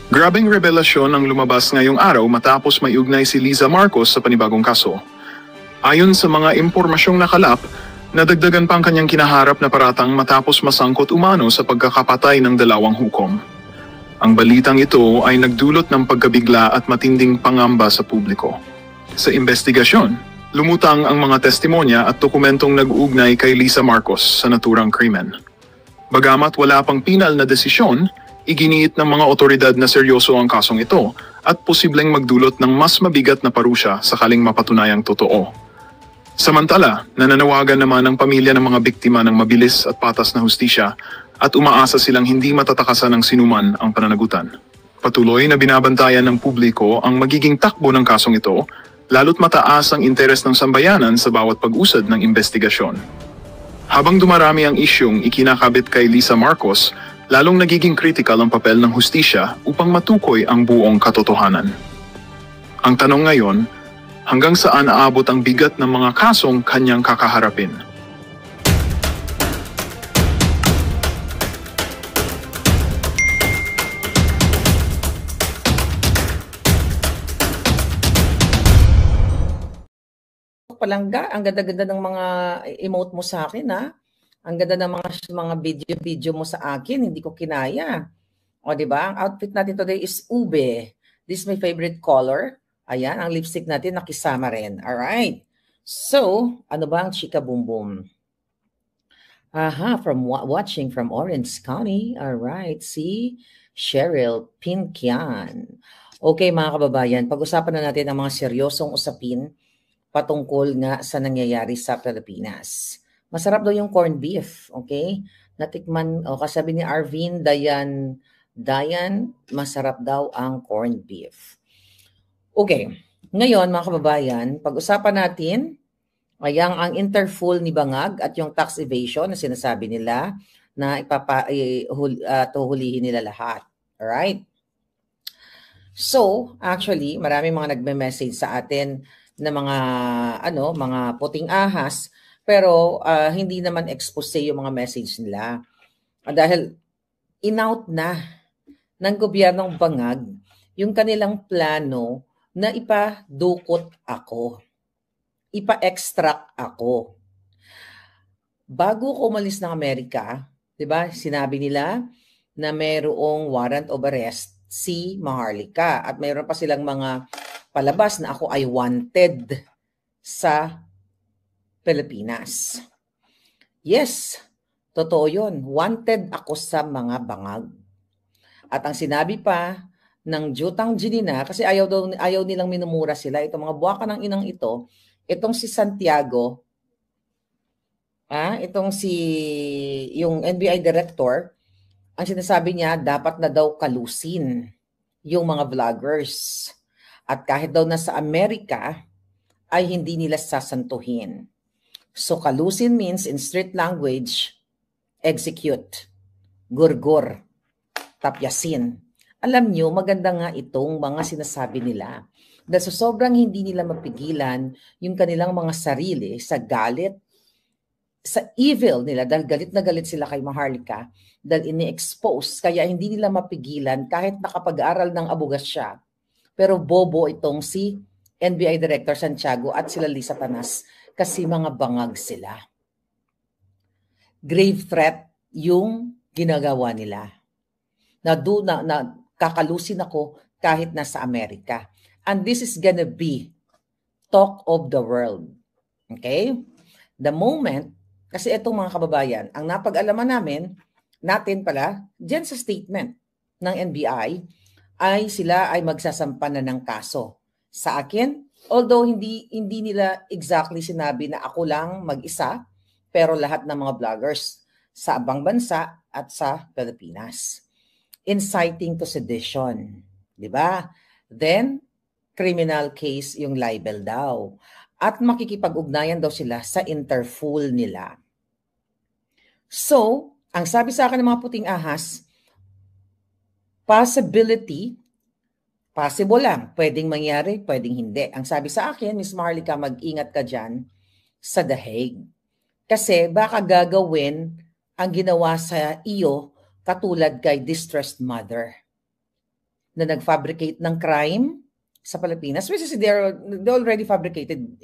Grabing revelasyon ang lumabas ngayong araw matapos may ugnay si Liza Marcos sa panibagong kaso. Ayon sa mga impormasyong nakalap, nadagdagan pa ang kanyang kinaharap na paratang matapos masangkot umano sa pagkakapatay ng dalawang hukom. Ang balitang ito ay nagdulot ng pagkabigla at matinding pangamba sa publiko. Sa investigasyon, lumutang ang mga testimonya at dokumentong nag-uugnay kay Liza Marcos sa naturang krimen. Bagamat wala pang pinal na desisyon, iginiit ng mga otoridad na seryoso ang kasong ito at posibleng magdulot ng mas mabigat na parusya sakaling mapatunayang totoo. Samantala, nananawagan naman ang pamilya ng mga biktima ng mabilis at patas na hustisya at umaasa silang hindi matatakasan ng sinuman ang pananagutan. Patuloy na binabantayan ng publiko ang magiging takbo ng kasong ito, lalo't mataas ang interes ng sambayanan sa bawat pag-usad ng investigasyon. Habang dumarami ang isyung ikinakabit kay Liza Marcos, lalong nagiging critical ang papel ng hustisya upang matukoy ang buong katotohanan. Ang tanong ngayon, hanggang saan aabot ang bigat ng mga kasong kanyang kakaharapin? Palangga, ang ganda-ganda ng mga emote mo sa akin, ha? Ang ganda ng mga video mo sa akin, hindi ko kinaya. O, di ba? Ang outfit natin today is ube. This is my favorite color. Ayan, ang lipstick natin nakisama rin. Alright. So, ano ba ang chika boom boom? Aha, watching from Orange County. Alright, si Cheryl Pinkian. Okay, mga kababayan, pag-usapan na natin ang mga seryosong usapin patungkol nga sa nangyayari sa Pilipinas. Masarap daw yung corned beef, okay? Natikman, kasabi ni Arvin, Dayan, masarap daw ang corned beef. Okay, ngayon mga kababayan, pag-usapan natin ang Interfool ni Bangag at yung tax evasion na sinasabi nila na tuhulihin nila lahat. Alright? So, actually, marami mga nagme-message sa atin na mga puting ahas, pero hindi naman expose yung mga message nila. Dahil in-out na ng gobyernong Bangag yung kanilang plano na ipadukot ako, ipa-extract ako. Bago ko umalis ng Amerika, 'di ba? Sinabi nila na mayroong warrant of arrest si Maharlika at mayroon pa silang mga palabas na ako ay wanted sa Pilipinas. Yes, totoo yun. Wanted ako sa mga bangag. At ang sinabi pa ng Jutang Ginina, kasi ayaw nilang minumura sila, itong mga buwaka ng inang ito, itong si Santiago, yung NBI director, ang sinasabi niya, dapat na daw kalusin yung mga vloggers. At kahit daw nasa Amerika, ay hindi nila sasantuhin. So kalusin means in street language, execute, gurgur, tapyasin. Alam nyo, maganda nga itong mga sinasabi nila. Dahil so sobrang hindi nila mapigilan yung kanilang mga sarili sa galit, sa evil nila, dahil galit na galit sila kay Maharlika, dahil ini-expose, kaya hindi nila mapigilan kahit nakapag-aral ng abogasya. Pero bobo itong si NBI Director Santiago at sila Lisa Tanas kasi mga bangag sila. Grave threat yung ginagawa nila. Na kakalusin ako kahit nasa Amerika. And this is gonna be talk of the world. Okay? The moment, kasi itong mga kababayan, ang napag-alaman natin pala, dyan sa statement ng NBI, ay sila ay magsasampa na ng kaso. Sa akin, although hindi nila exactly sinabi na ako lang mag-isa, pero lahat ng mga vloggers sa abang bansa at sa Pilipinas. Inciting to sedition. Diba? Then, criminal case yung libel daw. At makikipag-ugnayan daw sila sa Interfool nila. So, ang sabi sa akin ng mga puting ahas, possibility, possible lang. Pwedeng mangyari, pwedeng hindi. Ang sabi sa akin, Miss Maharlika, mag-ingat ka dyan sa The Hague. Kasi baka gagawin ang ginawa sa iyo katulad kay distressed mother. na nag-fabricate ng crime sa Pilipinas, which is they already fabricated,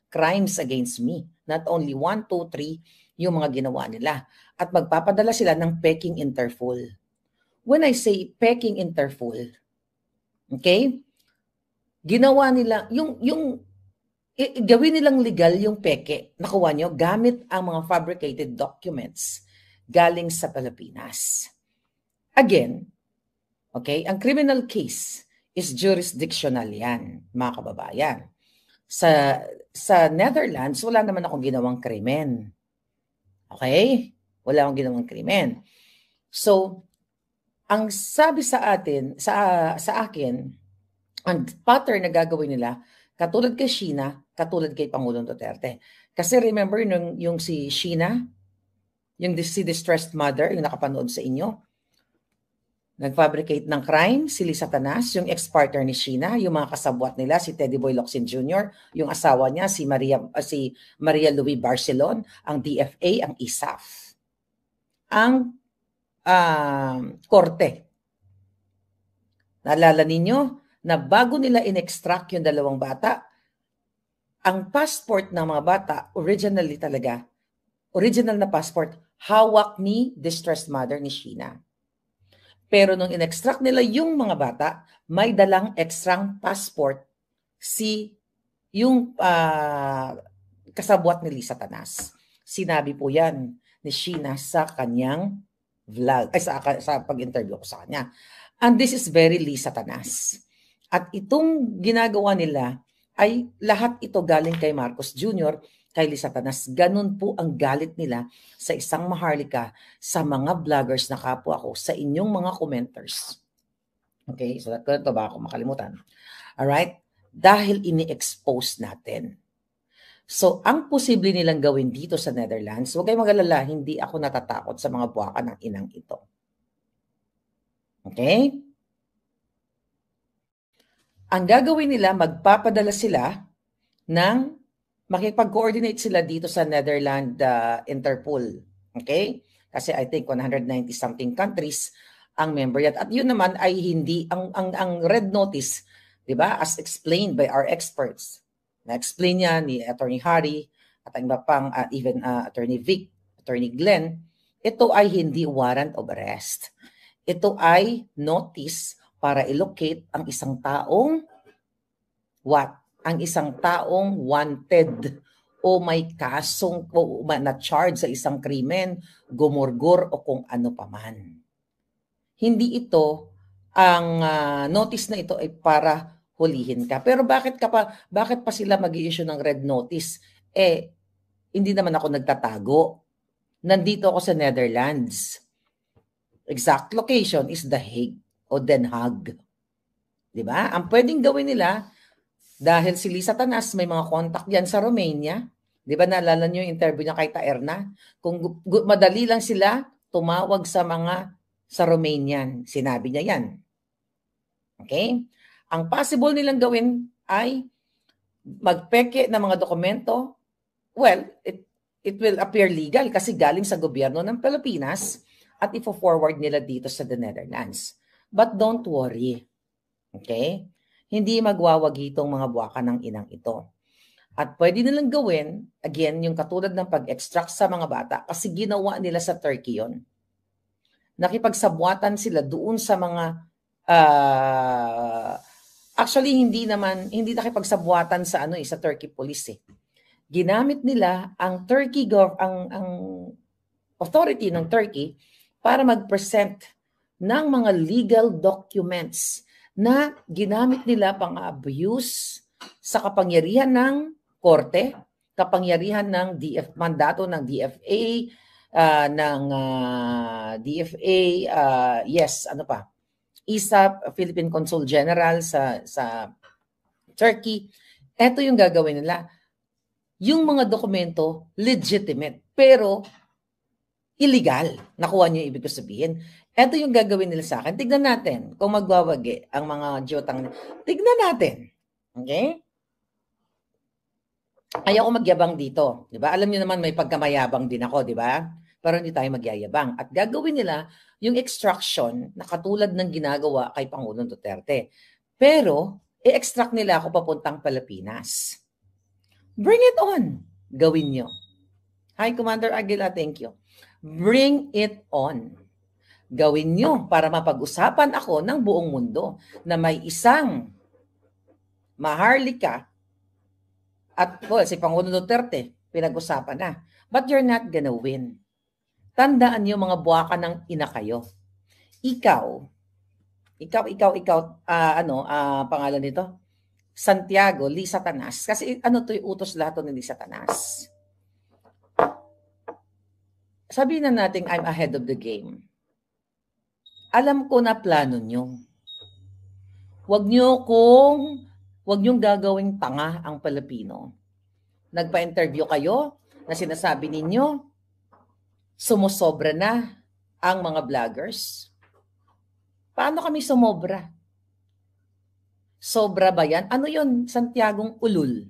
crimes against me. Not only 1, 2, 3 yung mga ginawa nila. At magpapadala sila ng Peking Interpol. When I say Peking Interpol, okay, ginawa nila, gawin nilang legal yung peke. Nakuha nyo, gamit ang mga fabricated documents galing sa Pilipinas. Again, okay, ang criminal case is jurisdictional yan, mga kababayan. Sa Netherlands, wala naman akong ginawang krimen. Okay? Wala akong ginawang krimen. So, ang sabi sa atin, sa akin, ang pattern na gagawin nila, katulad kay Sheena, katulad kay Pangulong Duterte. Kasi remember, yung si Sheena, si Distressed Mother, yung nakapanood sa inyo, nag-fabricate ng crime, si Lisa Tanas, yung ex-partner ni Sheena, yung mga kasabwat nila, si Teddy Boy Locsin Jr., yung asawa niya, si Maria Louie Barcelon, ang DFA, ang ISAF. Ang korte. Naalala ninyo na bago nila in-extract yung dalawang bata, ang passport ng mga bata, original na passport, hawak ni Distressed Mother ni Sheena. Pero nung in-extract nila yung mga bata, may dalang extrang passport yung kasabwat ni Lisa Tanas. Sinabi po yan ni Sheena sa kanyang vlog, sa pag-interview ko sa kanya. And this is very Lisa Tanas. At itong ginagawa nila ay lahat ito galing kay Marcos Jr., kay Lisa Tanas. Ganun po ang galit nila sa isang maharlika, sa mga vloggers na kapwa ko, sa inyong mga commenters. Okay, so ito ba ako makalimutan? Alright? Dahil ini-expose natin. So, ang posible nilang gawin dito sa Netherlands, huwag kayong mag-alala, hindi ako natatakot sa mga buwakan ng inang ito. Okay? Ang gagawin nila, magpapadala sila ng makipag-coordinate sila dito sa Netherlands Interpol. Okay? Kasi I think 190-something countries ang member yan. At yun naman ay hindi, ang red notice, di ba, as explained by our experts, na-explain niya ni Attorney Harry at ang iba pang even Attorney Vic, Attorney Glenn, ito ay hindi warrant of arrest. Ito ay notice para i-locate ang isang taong ang isang taong wanted o may kasong o na-charge sa isang krimen, gumurgur o kung ano paman. Hindi ito, ang notice na ito ay para hulihin ka. Pero bakit pa sila mag-i-issue ng red notice? Hindi naman ako nagtatago. Nandito ako sa Netherlands. Exact location is The Hague o Den Haag. Diba? Ang pwedeng gawin nila, dahil si Lisa Tanas may mga contact yan sa Romania. Di ba naalala nyo yung interview niya kay Taerna? Kung madali lang sila, tumawag sa Romanian. Sinabi niya yan. Okay? Ang possible nilang gawin ay magpeke ng mga dokumento. Well, it will appear legal kasi galing sa gobyerno ng Pilipinas at ifo-forward nila dito sa the Netherlands. But don't worry. Okay? Hindi magwawagi itong mga buwakan ng inang ito. At pwede nilang gawin, again, yung katulad ng pag-extract sa mga bata kasi ginawa nila sa Turkey yun. Nakipagsabwatan sila doon sa mga actually hindi nakipagsabwatan sa sa Turkey police. Ginamit nila ang ang authority ng Turkey para mag-present ng mga legal documents na ginamit nila pang-abuse sa kapangyarihan ng korte, kapangyarihan ng mandato ng DFA, ISAF, Philippine Consul General sa Turkey. Ito yung gagawin nila. Yung mga dokumento, legitimate, pero illegal. Nakuha niyo yung ibig ko sabihin. Ito yung gagawin nila sa akin. Tignan natin kung magwawagi ang mga jotang. Tignan natin. Okay? Ayaw ko magyabang dito. Di ba? Alam niyo naman may pagkamayabang din ako, di ba? para hindi tayo magyayabang. At gagawin nila yung extraction na katulad ng ginagawa kay Pangulong Duterte. Pero, i-extract nila ako papuntang Pilipinas. Bring it on. Gawin nyo. Hi, Commander Aguila, thank you. Bring it on. Gawin nyo para mapag-usapan ako ng buong mundo na may isang Maharlika at si Pangulong Duterte, pinag-usapan na. But you're not gonna win. Tandaan niyo mga buwaka ng ina kayo. Ikaw, pangalan nito? Santiago, Lee Satanas. Kasi utos lahat ni Lee Satanas. Sabihin na natin, I'm ahead of the game. Alam ko na plano nyo. Huwag niyong gagawing tanga ang Pilipino. Nagpa-interview kayo na sinasabi ninyo, sumusobra na ang mga vloggers. Paano kami sumobra? Sobra ba yan? Ano yun? Santiagong ulul.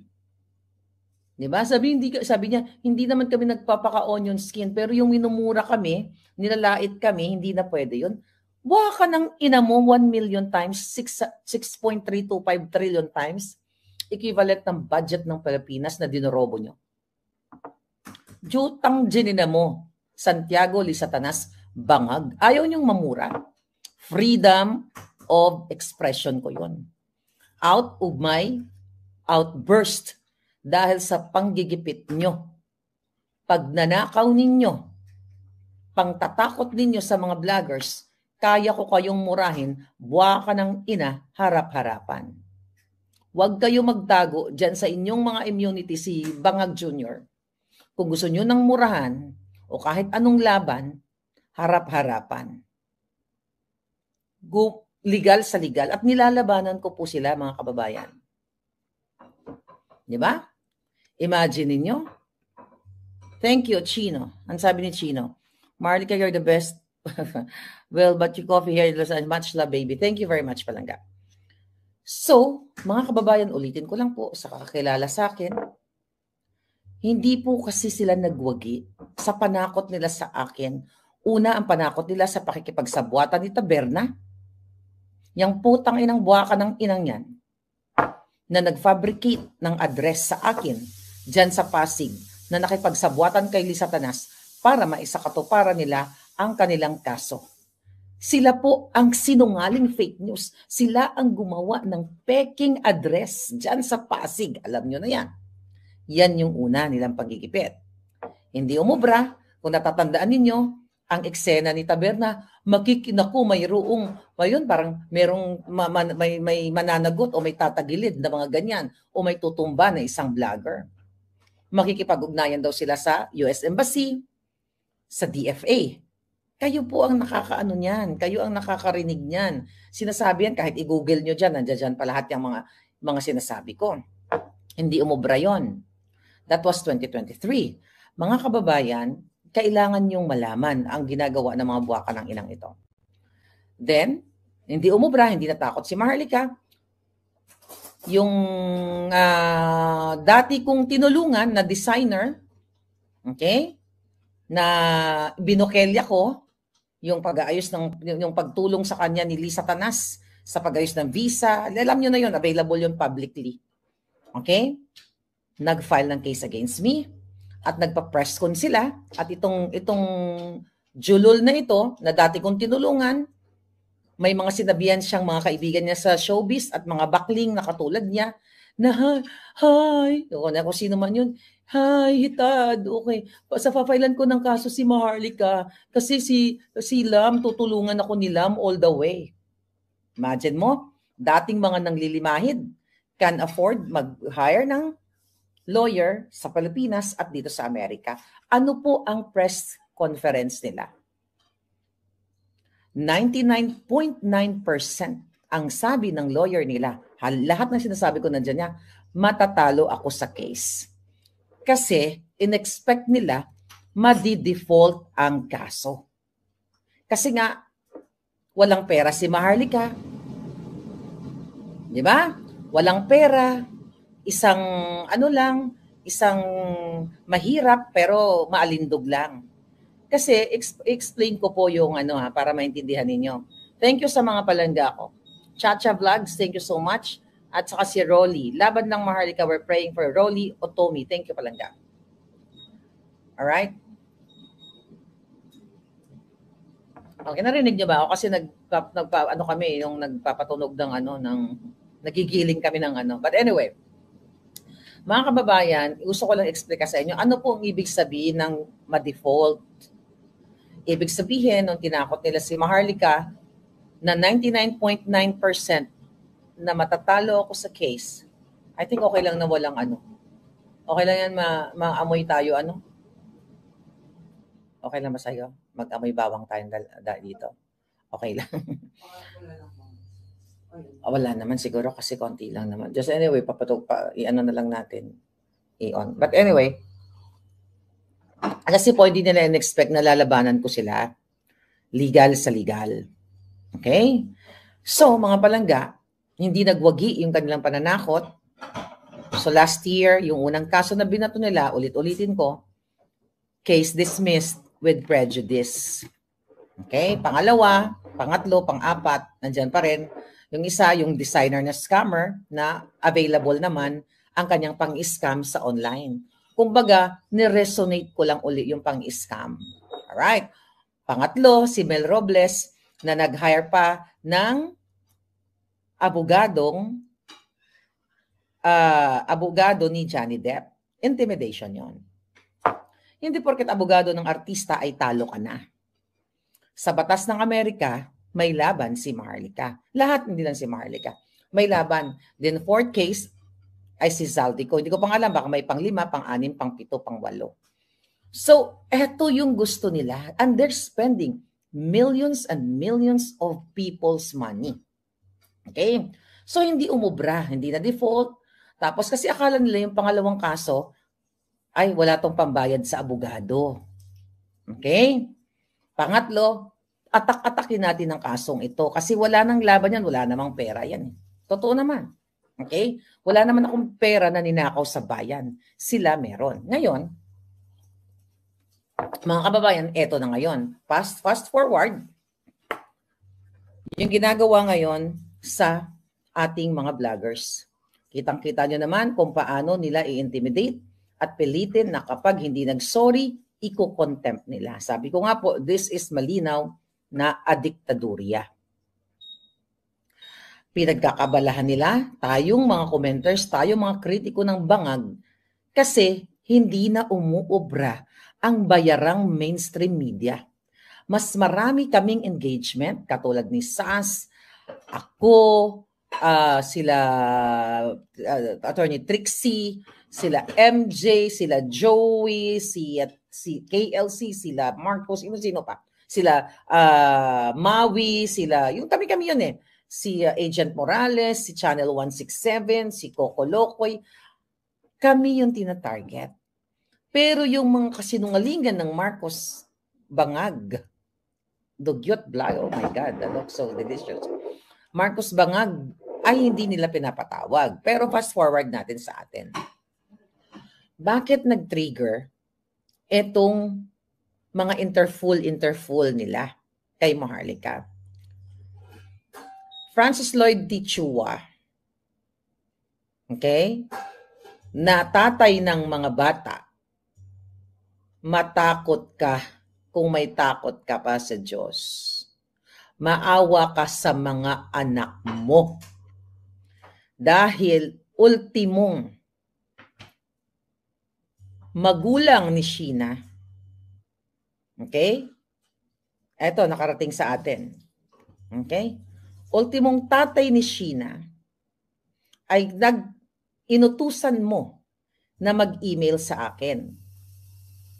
Diba? Sabi niya, hindi naman kami nagpapaka-onion skin, pero yung minumura kami, nilalait kami, hindi na pwede yun. Buha ka ng ina mo 1 million times, 6.325 trillion times, equivalent ng budget ng Pilipinas na dinorobo nyo. Jutang ginina mo. Santiago, Lee Satanas, bangag. Ayaw niyong mamura. Freedom of expression ko yun. Out of my outburst dahil sa panggigipit nyo. Pagnanakaw ninyo, pangtatakot ninyo sa mga vloggers, kaya ko kayong murahin, buwa ka ng ina, harap-harapan. Huwag kayo magtago dyan sa inyong mga immunity si Bangag Jr. Kung gusto nyo ng murahan, o kahit anong laban, harap-harapan. Legal sa legal. At nilalabanan ko po sila, mga kababayan. Di ba? Imagine ninyo. Thank you, Chino. Ang sabi ni Chino, Marlica, you're the best. Well, but your coffee here is much love, baby. Thank you very much, Palangga. So, mga kababayan, ulitin ko lang po sa kakakilala sa akin, hindi po kasi sila nagwagi sa panakot nila sa akin. Una, ang panakot nila sa pakikipagsabwatan ni Taberna. Yang putang inang buwaka ng inang yan na nag-fabricate ng address sa akin dyan sa Pasig na nakipagsabwatan kay Lee Satanas para maisakatuparan nila ang kanilang kaso. Sila po ang sinungaling fake news. Sila ang gumawa ng peking address dyan sa Pasig. Alam nyo na yan. Yan yung una nilang pagigipit. Hindi umubra. Kung natatandaan ninyo, ang eksena ni Taberna, makikinako mayroong, ayun, parang may mananagot o may tatagilid na mga ganyan o may tutumba na isang vlogger. Makikipag-ugnayan daw sila sa US Embassy, sa DFA. Kayo po ang nakakaano niyan. Kayo ang nakakarinig niyan. Sinasabi yan, kahit i-google nyo dyan, nandiyan dyan pa lahat yung mga sinasabi ko. Hindi umubra yon. That was 2023. Mga kababayan, kailangan nyong malaman ang ginagawa ng mga buwaka ng inang ito. Then, hindi umubra, hindi natakot si Maharlika. Yung dati kong tinulungan na designer, okay, na binokelya ko, yung pag-aayos yung pagtulong sa kanya ni Lee Satanas sa pag-ayos ng visa. Alam nyo na yun, available yun publicly. Okay? Nag-file ng case against me at nagpa-press con sila at itong julol na ito na dati kong tinulungan, may mga sinabihan siyang mga kaibigan niya sa showbiz at mga bakling na katulad niya na hi, kung sino man yun, hi, hitad, okay. Sa-failan ko ng kaso si Maharlika kasi si Lam, tutulungan ako ni Lam all the way. Imagine mo, dating mga nanglilimahid can afford mag-hire ng lawyer sa Pilipinas at dito sa Amerika. Ano po ang press conference nila? 99.9% ang sabi ng lawyer nila, lahat ng sinasabi ko nandiyan niya, matatalo ako sa case. Kasi in-expect nila madi-default ang kaso. Kasi nga, walang pera si Maharlika. Di ba? Walang pera. Isang mahirap pero maalindog lang. Kasi explain ko po yung para maintindihan ninyo. Thank you sa mga palangga ko. Chacha Vlogs, thank you so much. At saka si Rolly. Laban ng Maharlika, we're praying for Rolly Otomi. Thank you palangga. Alright? Okay, narinig niyo ba ako? Kasi kami, yung nagpapatunog ng nagigiling kami ng But anyway, mga kababayan, gusto ko lang explain sa inyo, ano po ang ibig sabihin ng ma-default? Ibig sabihin, nung tinakot nila si Maharlika, na 99.9% na matatalo ako sa case, I think okay lang na walang Okay lang yan, maamoy tayo, Okay lang ba sa'yo? Mag-amoy bawang tayong dito. Okay lang. Wala naman siguro kasi konti lang naman. Just anyway, i-ano na lang natin. I-on. But anyway, kasi po hindi nila in-expect na lalabanan ko sila. Legal sa legal. Okay? So, mga palangga, hindi nagwagi yung kanilang pananakot. So, last year, yung unang kaso na binato nila, ulit-ulitin ko, case dismissed with prejudice. Okay? Pangalawa, pangatlo, pang-apat, nandyan pa rin. Yung isa, yung designer na scammer na available naman ang kanyang pang-scam sa online. Kumbaga, ni-resonate ko lang uli yung pang-scam. Alright? Pangatlo, si Mel Robles na nag-hire pa ng abogado ni Johnny Depp. Intimidation yon. Hindi porket abogado ng artista ay talo ka na. Sa batas ng Amerika, may laban si Maharlika. Lahat, hindi lang si Maharlika. May laban. Then fourth case ay si Zaldico. Hindi ko pang alam, baka may pang-5, pang-6, pang-7, pang-8. So, eto yung gusto nila. And they're spending millions and millions of people's money. Okay? So, hindi umubra, hindi na default. Tapos kasi akala nila yung pangalawang kaso, ay wala tong pambayad sa abogado. Okay? Pangatlo, atak-atakin natin ang kasong ito kasi wala nang laban yan, wala namang pera yan. Totoo naman. Okay? Wala naman akong pera na ninakaw sa bayan. Sila meron. Ngayon, mga kababayan, eto na ngayon. Fast forward. Yung ginagawa ngayon sa ating mga vloggers. Kitang-kita nyo naman kung paano nila i-intimidate at pilitin na kapag hindi nag-sorry, iko-contempt nila. Sabi ko nga po, this is malinaw na adiktadurya. Pinagkakabalahan nila, tayong mga commenters, tayong mga kritiko ng bangag, kasi hindi na umuobra ang bayarang mainstream media. Mas marami kaming engagement, katulad ni SAS, ako, sila Attorney Trixie, sila MJ, sila Joey, si KLC, sila Marcos, sino pa? Sila Maui, sila, yung kami yun eh. Si Agent Morales, si Channel 167, si Coco Locoy. Kami yung tina-target. Pero yung mga kasinungalingan ng Marcos Bangag, Dugyot Vlog, oh my God, that looks so delicious. Marcos Bangag ay hindi nila pinapatawag. Pero fast forward natin sa atin. Bakit nag-trigger etong mga interfool nila kay Maharlika? Francis Lloyd Tichua, okay, na tatay ng mga bata, matakot ka kung may takot ka pa sa Diyos. Maawa ka sa mga anak mo. Dahil ultimong magulang ni Sheena, okay? Eto, nakarating sa atin. Okay? Ultimong tatay ni Sheena ay inutusan mo na mag-email sa akin.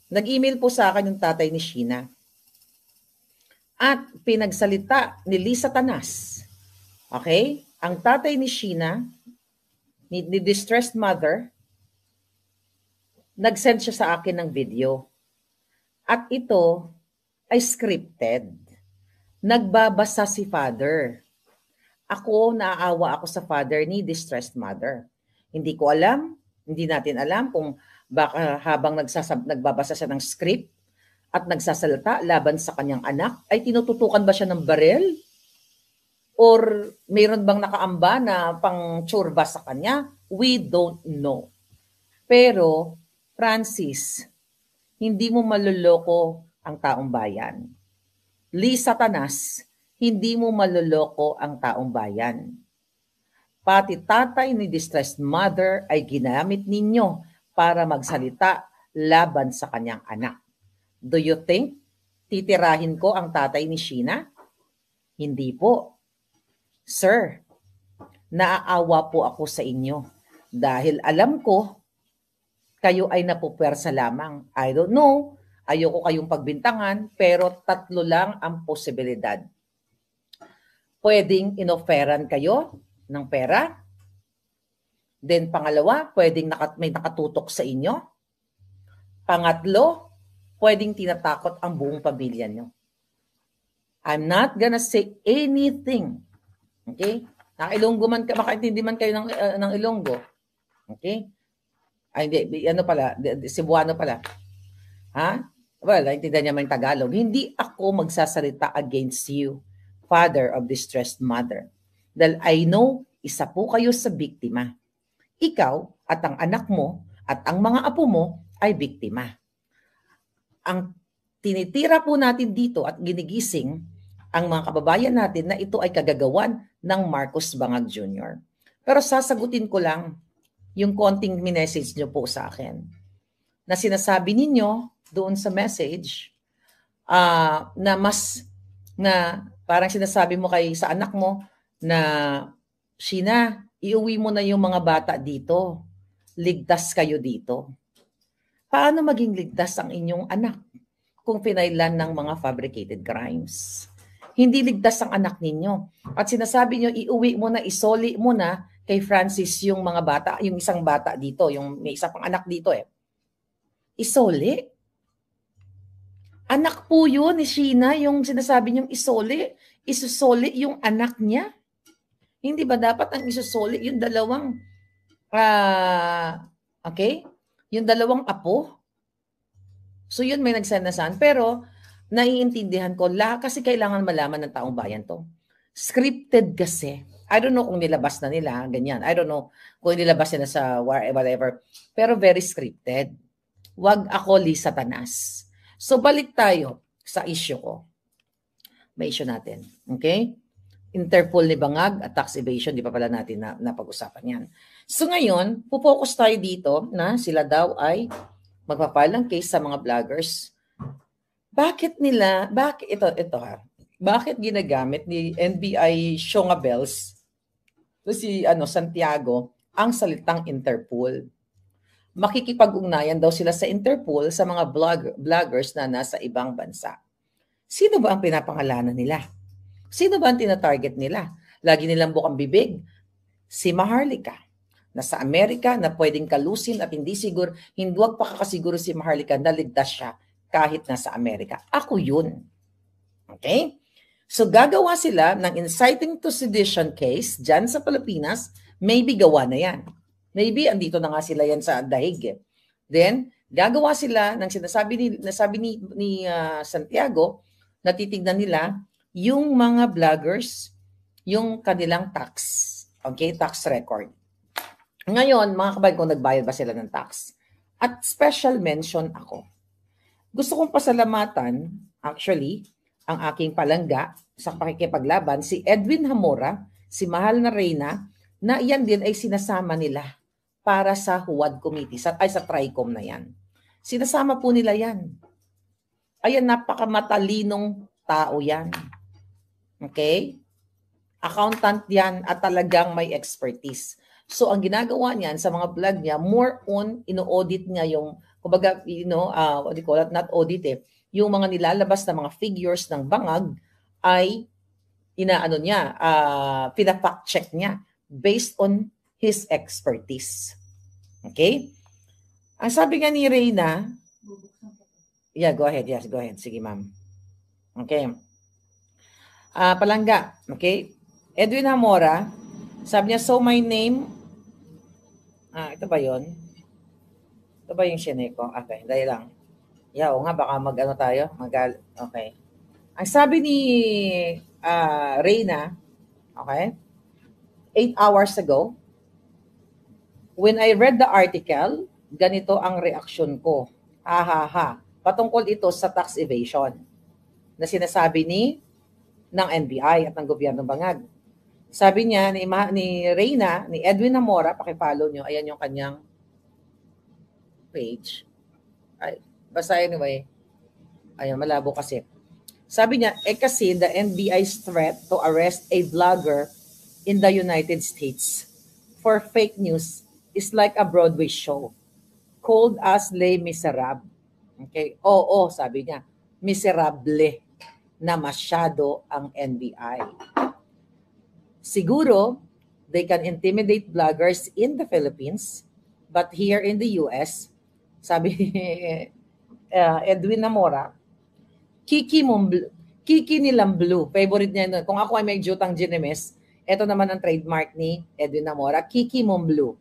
Nag-email po sa akin yung tatay ni Sheena. At pinagsalita ni Lisa Tanas. Okay? Ang tatay ni Sheena, ni distressed mother, nag-send siya sa akin ng video. At ito ay scripted. Nagbabasa si father. Ako, naaawa ako sa father ni distressed mother. Hindi ko alam, hindi natin alam kung baka habang nagbabasa siya ng script at nagsasalita laban sa kanyang anak, ay tinututukan ba siya ng barel? Or mayroon bang nakaamba na pang tsurba sa kanya? We don't know. Pero, Francis, hindi mo maluloko ang taong bayan. Lee Satanas, hindi mo maluloko ang taong bayan. Pati tatay ni distressed mother ay ginamit ninyo para magsalita laban sa kanyang anak. Do you think titirahin ko ang tatay ni Sheena? Hindi po. Sir, naaawa po ako sa inyo dahil alam ko kayo ay napupersa lamang. I don't know, ayoko kayong pagbintangan, pero 3 lang ang posibilidad. Pwedeng inoferan kayo ng pera. Then pangalawa, pwedeng may nakatutok sa inyo. Pangatlo, pwedeng tinatakot ang buong pamilya nyo. I'm not gonna say anything. Okay? Naka-Ilonggo man, makaintindi man kayo ng Ilonggo. Okay? Ay, hindi, ano pala, Cebuano pala. Ha? Well, naintindihan niya man yung Tagalog. Hindi ako magsasalita against you, father of distressed mother. Dahil I know, isa po kayo sa biktima. Ikaw at ang anak mo at ang mga apo mo ay biktima. Ang tinitira po natin dito at ginigising ang mga kababayan natin na ito ay kagagawan ng Marcos Bangag Jr. Pero sasagutin ko lang yung konting message nyo po sa akin. Na sinasabi ninyo doon sa message na parang sinasabi mo sa anak mo na Sheena, iuwi mo na yung mga bata dito. Ligtas kayo dito. Paano maging ligtas ang inyong anak kung pinailan ng mga fabricated crimes? Hindi ligtas ang anak ninyo. At sinasabi nyo, iuwi mo na, isoli mo na kay Francis yung mga bata, yung isang bata dito, yung may isa pang anak dito eh. Isoli? Anak po yun ni Sheena, yung sinasabi niyong isoli. Isusoli yung anak niya. Hindi ba dapat ang isusoli yung dalawang, yung dalawang apo? So yun may nagsanasan. Pero naiintindihan ko, kasi kailangan malaman ng taong bayan to. Scripted kasi. I don't know kung nilabas na nila, ganyan. I don't know kung nilabas nila sa whatever. Pero very scripted. Wag ako Lee Satanas. So balik tayo sa issue ko. May issue natin. Okay? Interpol ni Bangag at tax evasion, di pa pala natin napag-usapan yan. So ngayon, pupokus tayo dito na sila daw ay magpapile ng case sa mga vloggers. Bakit ginagamit ni NBI Shongabels si Santiago ang salitang Interpol? Makikipag-ugnayan daw sila sa Interpol sa mga vloggers na nasa ibang bansa. Sino ba ang pinapangalanan nila? Sino ba ang tinatarget nila? Lagi nilang bukang bibig. Si Maharlika, na sa Amerika na pwedeng kalusin at hindi wag pa kakasiguro si Maharlika na ligtas siya kahit nasa Amerika. Ako yun. Okay? So gagawa sila ng inciting to sedition case dyan sa Pilipinas, maybe gawa na yan. Maybe andito na nga sila yan sa dahig. Then, gagawa sila ng sinasabi ni Santiago, na titignan nila yung mga vloggers, yung kanilang tax. Okay, tax record. Ngayon, mga kabayan ko, nagbayad ba sila ng tax? At special mention ako. Gusto kong pasalamatan, actually, ang aking palangga sa pakikipaglaban, si Edwin Hamora, si Mahal na Reyna, na iyan din ay sinasama nila para sa HUAD committee, sa TRICOM na yan. Sinasama po nila yan. Ayan, napakamatalinong tao yan. Okay? Accountant yan at talagang may expertise. So, ang ginagawa niyan sa mga vlog niya, more on, ino-audit niya yung, kumbaga, what do you call it? Not audit eh. Yung mga nilalabas na mga figures ng Bangag ay pina-fact check niya based on his expertise. Okay? Ang sabi nga ni Reyna, go ahead. Yes, go ahead. Sige, ma'am. Okay. Palangga. Okay. Edwin Hamora, sabi niya, so my name, ito ba yun? Ito ba yung shinay ko? Okay, dahil lang. Yeah, o nga, baka mag-ano tayo. Okay. Ang sabi ni Reyna, okay, 8 hours ago, when I read the article, ganito ang reaksyon ko. Ha ha ha. Patungkol ito sa tax evasion na sinasabi ng NBI at ng gobyernong Bangag. Sabi niya ni Reyna, ni Edwin Namora, pakipollow nyo, ayan yung kanyang page. Ay, basta anyway, ayun, malabo kasi. Sabi niya, kasi the NBI's threat to arrest a vlogger in the United States for fake news is like a Broadway show called as Les Miserables. Okay? Oo, sabi niya, miserable na masyado ang NBI. Siguro, they can intimidate vloggers in the Philippines, but here in the US, sabi Edwin Namora, Kiki nilang blue. Favorite niya nun. Kung ako ay may jutang ginemes, ito naman ang trademark ni Edwin Namora, Kiki mong blue.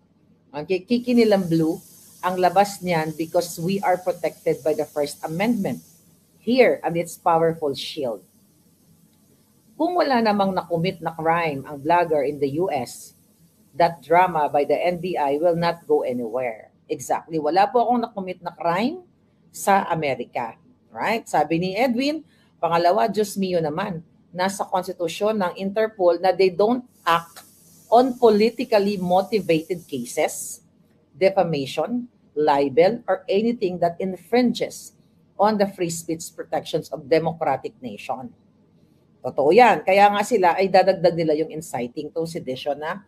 Okay, Kiki nilang blue, ang labas niyan because we are protected by the First Amendment here and its powerful shield. Kung wala namang nakumit na crime ang vlogger in the US, that drama by the NBI will not go anywhere. Exactly. Wala po akong nakumit na crime sa Amerika. Right? Sabi ni Edwin, pangalawa, Diyos mio naman, nasa konstitusyon ng Interpol na they don't act on politically motivated cases, defamation, libel, or anything that infringes on the free speech protections of democratic nation. Totoo yan. Kaya nga sila ay dadagdag nila yung inciting to sedition na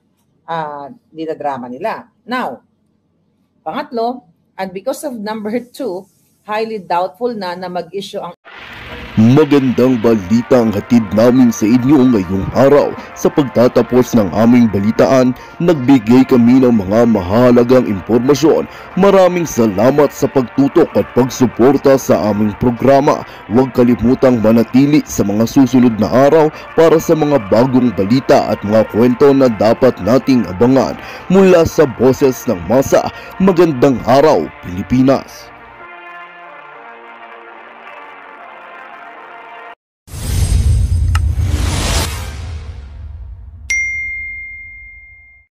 dinadrama nila. Now, pangatlo, and because of number 2, highly doubtful na mag-issue ang Magandang balita ang hatid namin sa inyo ngayong araw. Sa pagtatapos ng aming balitaan, nagbigay kami ng mga mahalagang impormasyon. Maraming salamat sa pagtutok at pagsuporta sa aming programa. Huwag kalimutang manatili sa mga susunod na araw para sa mga bagong balita at mga kwento na dapat nating abangan. Mula sa Boses ng Masa, magandang araw, Pilipinas!